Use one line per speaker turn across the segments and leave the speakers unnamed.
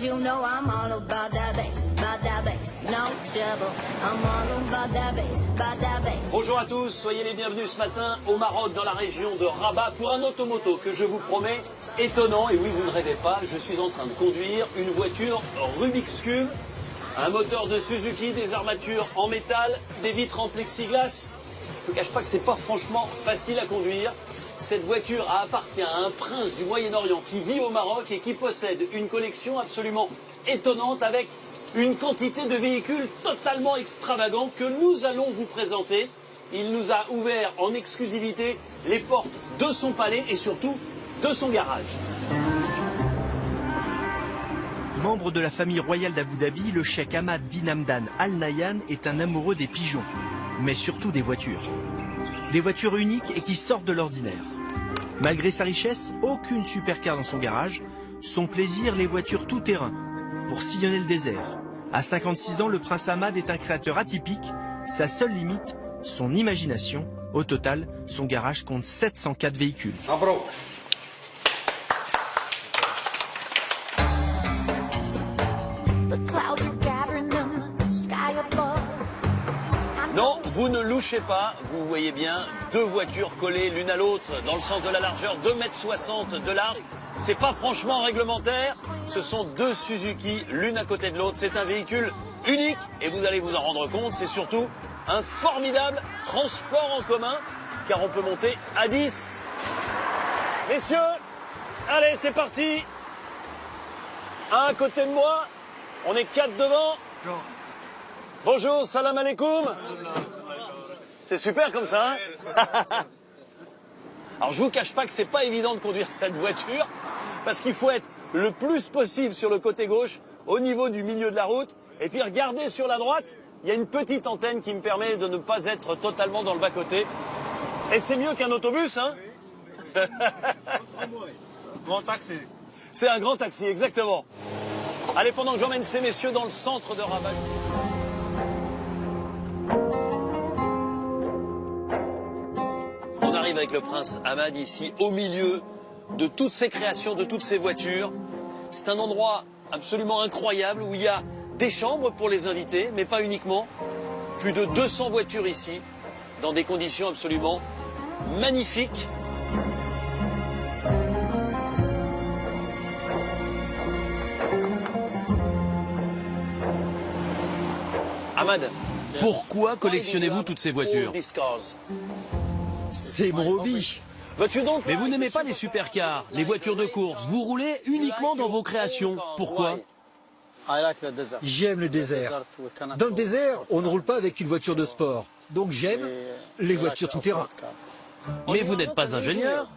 you know I'm all about that bass, no trouble. I'm all about that bass.
Bonjour à tous, soyez les bienvenus ce matin au Maroc, dans la région de Rabat, pour un automoto que je vous promets étonnant. Et oui, vous ne rêvez pas, je suis en train de conduire une voiture Rubik's Cube, un moteur de Suzuki, des armatures en métal, des vitres en plexiglas. Je ne cache pas que c'est pas franchement facile à conduire. Cette voiture appartient à un prince du Moyen-Orient qui vit au Maroc et qui possède une collection absolument étonnante avec une quantité de véhicules totalement extravagants que nous allons vous présenter. Il nous a ouvert en exclusivité les portes de son palais et surtout de son garage.
Membre de la famille royale d'Abu Dhabi, le cheikh Hamad bin Hamdan Al Nahyan est un amoureux des pigeons, mais surtout des voitures. Des voitures uniques et qui sortent de l'ordinaire. Malgré sa richesse, aucune supercar dans son garage. Son plaisir, les voitures tout-terrain, pour sillonner le désert. À 56 ans, le prince Hamad est un créateur atypique. Sa seule limite, son imagination. Au total, son garage compte 704 véhicules.
Non, vous ne louchez pas, vous voyez bien, deux voitures collées l'une à l'autre dans le sens de la largeur, 2,60 m de large. C'est pas franchement réglementaire, ce sont deux Suzuki l'une à côté de l'autre. C'est un véhicule unique et vous allez vous en rendre compte, c'est surtout un formidable transport en commun car on peut monter à 10. Messieurs, allez c'est parti. Un à côté de moi, on est 4 devant. Bonjour, salam alaikum. C'est super comme ça, hein? Alors je vous cache pas que c'est pas évident de conduire cette voiture parce qu'il faut être le plus possible sur le côté gauche, au niveau du milieu de la route. Et puis regardez sur la droite, il y a une petite antenne qui me permet de ne pas être totalement dans le bas-côté. Et c'est mieux qu'un autobus, hein?
Grand taxi.
C'est un grand taxi, exactement. Allez, pendant que j'emmène ces messieurs dans le centre de Rabat. On arrive avec le prince Hamad ici, au milieu de toutes ces créations, de toutes ces voitures. C'est un endroit absolument incroyable où il y a des chambres pour les invités, mais pas uniquement. Plus de 200 voitures ici, dans des conditions absolument magnifiques. Hamad,
pourquoi collectionnez-vous toutes ces voitures?
C'est mon hobby.
Mais vous n'aimez pas les supercars, les voitures de course. Vous roulez uniquement dans vos créations. Pourquoi?
J'aime le désert. Dans le désert, on ne roule pas avec une voiture de sport. Donc j'aime les voitures tout-terrain.
Mais vous n'êtes pas ingénieur?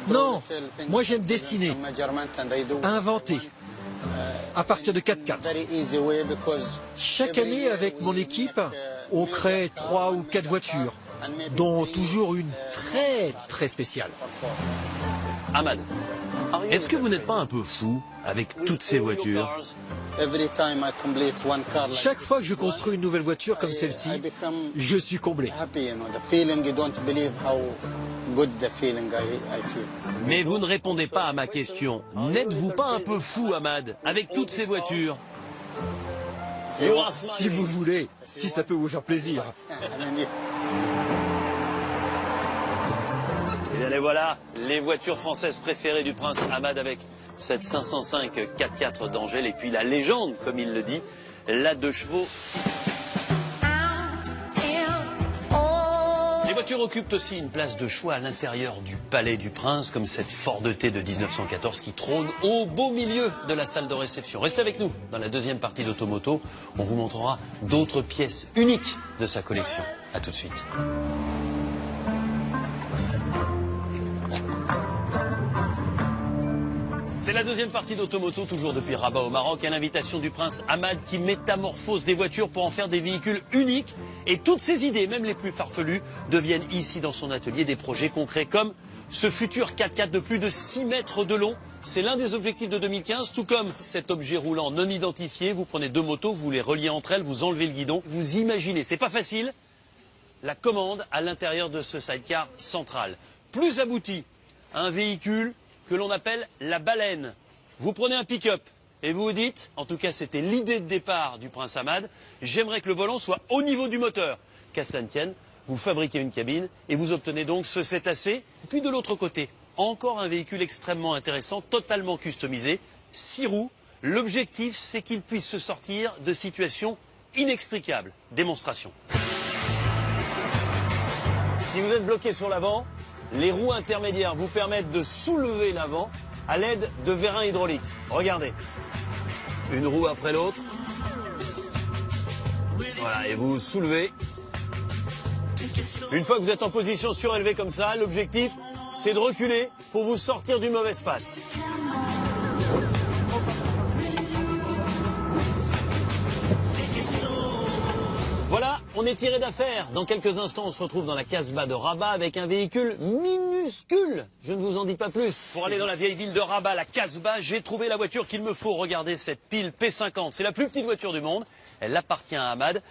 Non, moi j'aime dessiner, inventer, à partir de 4x4. Chaque année, avec mon équipe, on crée 3 ou 4 voitures, dont toujours une très spéciale.
Hamad,
est-ce que vous n'êtes pas un peu fou avec toutes ces voitures?
Chaque fois que je construis une nouvelle voiture comme celle-ci, je suis comblé.
Mais vous ne répondez pas à ma question. N'êtes-vous pas un peu fou, Hamad, avec toutes ces voitures?
Si vous voulez, si ça peut vous faire plaisir.
Et bien les voilà, les voitures françaises préférées du prince Hamad avec cette 505 4x4 d'Angèle et puis la légende, comme il le dit, la 2 chevaux. Les voitures occupent aussi une place de choix à l'intérieur du palais du prince, comme cette Ford T de 1914 qui trône au beau milieu de la salle de réception. Restez avec nous dans la deuxième partie d'Automoto. On vous montrera d'autres pièces uniques de sa collection. A tout de suite. C'est la deuxième partie d'Automoto, toujours depuis Rabat au Maroc, à l'invitation du prince Hamad qui métamorphose des voitures pour en faire des véhicules uniques. Et toutes ces idées, même les plus farfelues, deviennent ici dans son atelier des projets concrets comme ce futur 4x4 de plus de 6 mètres de long. C'est l'un des objectifs de 2015, tout comme cet objet roulant non identifié. Vous prenez deux motos, vous les reliez entre elles, vous enlevez le guidon. Vous imaginez, c'est pas facile, la commande à l'intérieur de ce sidecar central. Plus abouti, un véhicule que l'on appelle la baleine. vous prenez un pick-up et vous vous dites, en tout cas c'était l'idée de départ du Prince Hamad, j'aimerais que le volant soit au niveau du moteur. Qu'à cela ne tienne, vous fabriquez une cabine et vous obtenez donc ce cétacé. Puis de l'autre côté, encore un véhicule extrêmement intéressant, totalement customisé, 6 roues. L'objectif, c'est qu'il puisse se sortir de situations inextricables. Démonstration. Si vous êtes bloqué sur l'avant, les roues intermédiaires vous permettent de soulever l'avant à l'aide de vérins hydrauliques. Regardez. Une roue après l'autre. Voilà, et vous soulevez. Une fois que vous êtes en position surélevée comme ça, l'objectif, c'est de reculer pour vous sortir du mauvais espace. Voilà, on est tiré d'affaire. Dans quelques instants, on se retrouve dans la Casbah de Rabat avec un véhicule minuscule. Je ne vous en dis pas plus. Pour aller dans la vieille ville de Rabat, la Casbah, j'ai trouvé la voiture qu'il me faut. Regardez cette pile P50. C'est la plus petite voiture du monde. Elle appartient à Hamad.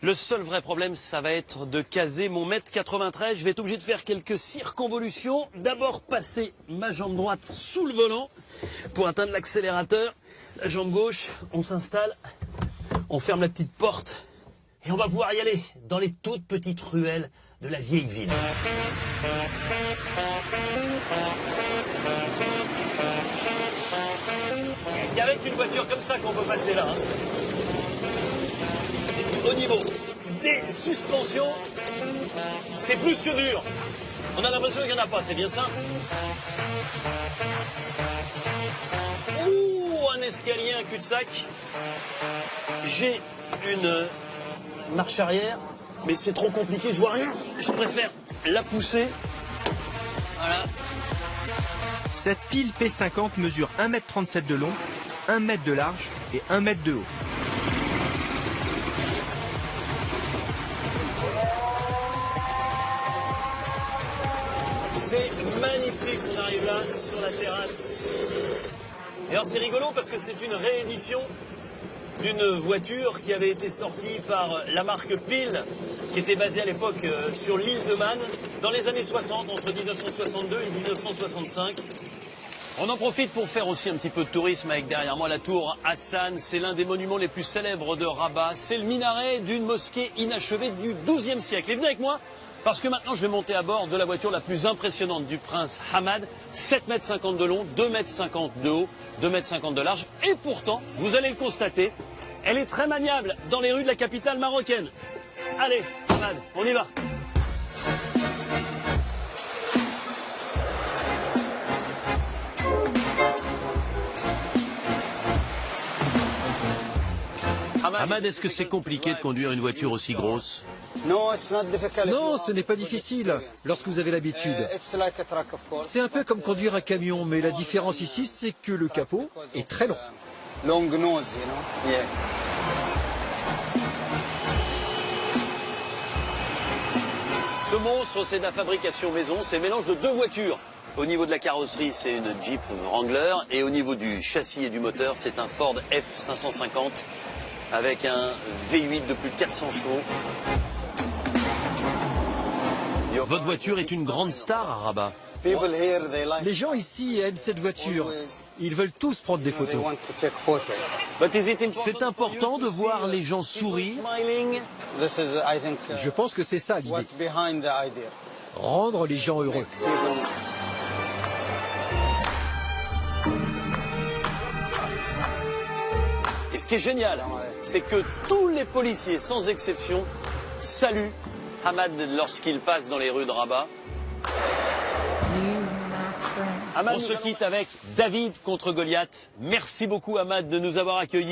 Le seul vrai problème, ça va être de caser mon 1m93. Je vais être obligé de faire quelques circonvolutions. D'abord passer ma jambe droite sous le volant pour atteindre l'accélérateur. La jambe gauche, on s'installe, on ferme la petite porte et on va pouvoir y aller dans les toutes petites ruelles de la vieille ville. Il n'y a qu'avec une voiture comme ça qu'on peut passer là. Au niveau des suspensions, c'est plus que dur. On a l'impression qu'il n'y en a pas, c'est bien ça. Ouh, un escalier, un cul-de-sac. J'ai une marche arrière, mais c'est trop compliqué, je vois rien. Je préfère la pousser. Voilà.
Cette pile P50 mesure 1,37 m de long, 1 m de large et 1 m de haut.
C'est magnifique, on arrive là sur la terrasse. Et alors c'est rigolo parce que c'est une réédition d'une voiture qui avait été sortie par la marque Pil, qui était basée à l'époque sur l'île de Man, dans les années 60, entre 1962 et 1965. On en profite pour faire aussi un petit peu de tourisme avec derrière moi la tour Hassan. C'est l'un des monuments les plus célèbres de Rabat. C'est le minaret d'une mosquée inachevée du XIIe siècle. Et venez avec moi, parce que maintenant je vais monter à bord de la voiture la plus impressionnante du prince Hamad. 7,50 m de long, 2,50 m de haut, 2,50 m de large. Et pourtant, vous allez le constater, elle est très maniable dans les rues de la capitale marocaine. Allez, Hamad, on y va.
Hamad, est-ce que c'est compliqué de conduire une voiture aussi grosse?
Non, ce n'est pas difficile lorsque vous avez l'habitude. C'est un peu comme conduire un camion, mais la différence ici, c'est que le capot est très long.
Ce monstre, c'est de la fabrication maison, c'est le mélange de deux voitures. Au niveau de la carrosserie, c'est une Jeep Wrangler, et au niveau du châssis et du moteur, c'est un Ford F550 avec un V8 de plus de 400 chevaux.
Votre voiture est une grande star à Rabat.
Les gens ici aiment cette voiture. Ils veulent tous prendre des photos.
C'est important de voir les gens sourire.
Je pense que c'est ça l'idée. Rendre les gens heureux.
Et ce qui est génial, c'est que tous les policiers, sans exception, saluent Hamad lorsqu'il passe dans les rues de Rabat. Hamad, on se quitte avec David contre Goliath. Merci beaucoup Hamad de nous avoir accueillis.